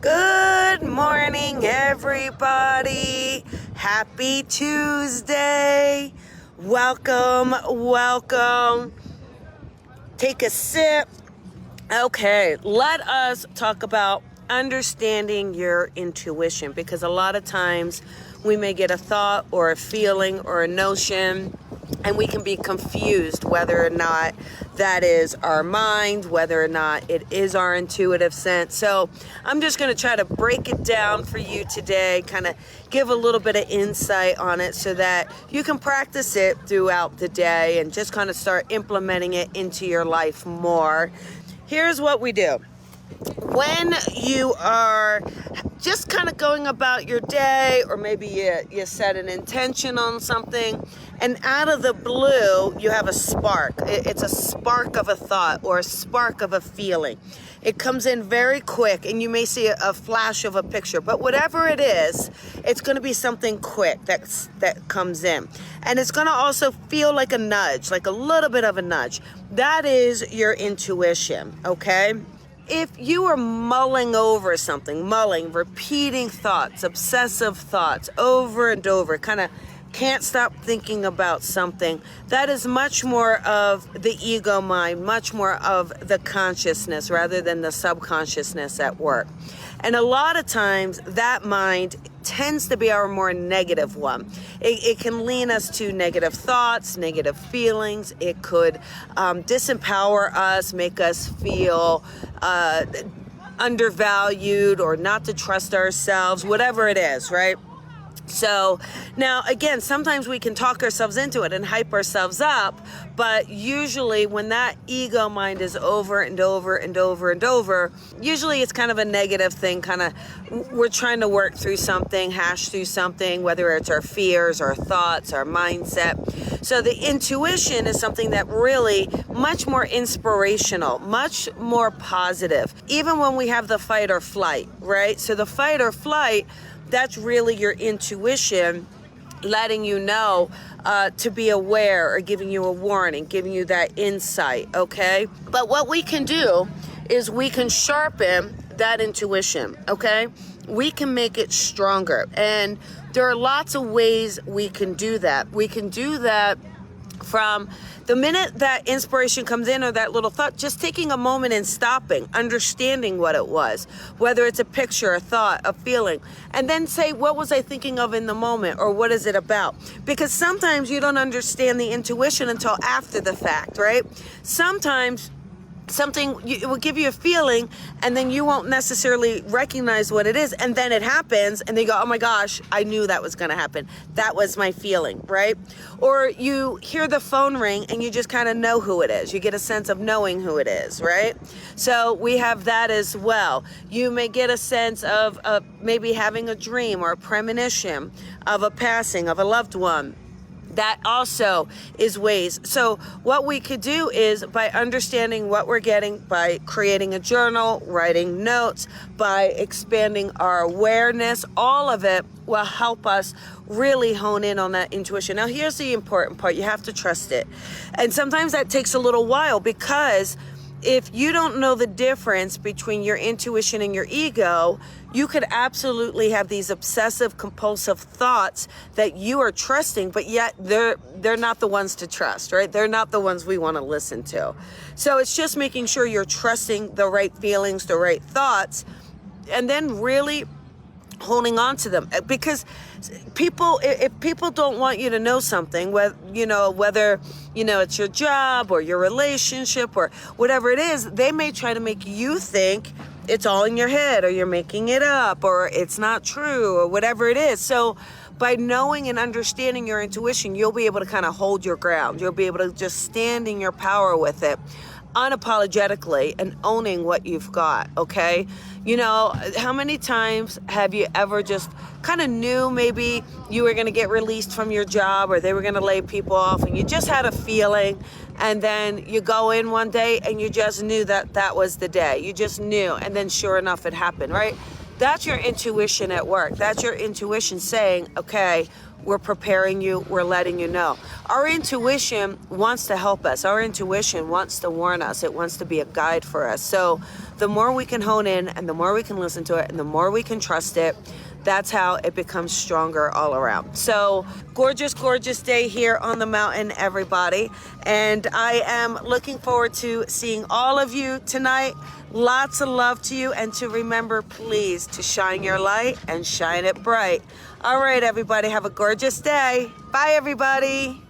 Good morning, everybody. Happy Tuesday. Welcome. Take a sip. Okay, let us talk about understanding your intuition, because a lot of times we may get a thought or a feeling or a notion and we can be confused whether or not that is our mind, whether or not it is our intuitive sense. So I'm just going to try to break it down for you today, kind of give a little bit of insight on it so that you can practice it throughout the day and just kind of start implementing it into your life more. Here's what we do. When you are just kind of going about your day, or maybe you set an intention on something, and out of the blue, you have a spark. It's a spark of a thought or a spark of a feeling. It comes in very quick, and you may see a flash of a picture, but whatever it is, it's going to be something quick that comes in. And it's going to also feel like a nudge, like a little bit of a nudge. That is your intuition, okay? If you are mulling over something, repeating thoughts, obsessive thoughts over and over, kind of can't stop thinking about something, that is much more of the ego mind, much more of the consciousness rather than the subconsciousness at work. And a lot of times that mind tends to be our more negative one. It can lean us to negative thoughts, negative feelings. It could disempower us, make us feel undervalued or not to trust ourselves, whatever it is, right? So now, again, sometimes we can talk ourselves into it and hype ourselves up, but usually when that ego mind is over and over, usually it's kind of a negative thing, we're trying to work through something, hash through something, whether it's our fears, our thoughts, our mindset. So the intuition is something that really much more inspirational, much more positive, even when we have the fight or flight, right? So the fight or flight, that's really your intuition letting you know to be aware, or giving you a warning, giving you that insight, okay? But what we can do is we can sharpen that intuition, okay? We can make it stronger. And there are lots of ways we can do that. We can do that from the minute that inspiration comes in, or that little thought, just taking a moment and stopping, understanding what it was, whether it's a picture, a thought, a feeling, and then say, what was I thinking of in the moment, or what is it about? Because sometimes you don't understand the intuition until after the fact, right? Sometimes it will give you a feeling, and then you won't necessarily recognize what it is, and then it happens, and they go, oh my gosh, I knew that was going to happen. That was my feeling, right? Or you hear the phone ring, and you just kind of know who it is. You get a sense of knowing who it is, right? So we have that as well. You may get a sense of maybe having a dream or a premonition of a passing of a loved one. That also is ways. So what we could do is, by understanding what we're getting, by creating a journal, writing notes, by expanding our awareness, all of it will help us really hone in on that intuition. Now, here's the important part. You have to trust it. And sometimes that takes a little while, because if you don't know the difference between your intuition and your ego, you could absolutely have these obsessive compulsive thoughts that you are trusting, but yet they're not the ones to trust, right? They're not the ones we want to listen to. So it's just making sure you're trusting the right feelings, the right thoughts, and then really holding on to them. Because if people don't want you to know something, whether it's your job or your relationship or whatever it is, they may try to make you think it's all in your head, or you're making it up, or it's not true, or whatever it is. So by knowing and understanding your intuition, you'll be able to kind of hold your ground. You'll be able to just stand in your power with it unapologetically and owning what you've got, okay? How many times have you ever just kind of knew maybe you were going to get released from your job, or they were going to lay people off, and you just had a feeling, and then you go in one day and you just knew that was the day. You just knew, and then sure enough, it happened, right? That's your intuition at work. That's your intuition saying, okay, we're preparing you, we're letting you know. Our intuition wants to help us. Our intuition wants to warn us. It wants to be a guide for us. So the more we can hone in and the more we can listen to it and the more we can trust it, that's how it becomes stronger all around. So gorgeous, gorgeous day here on the mountain, everybody. And I am looking forward to seeing all of you tonight. Lots of love to you, and to remember, please, to shine your light and shine it bright. All right, everybody, have a gorgeous day. Bye, everybody.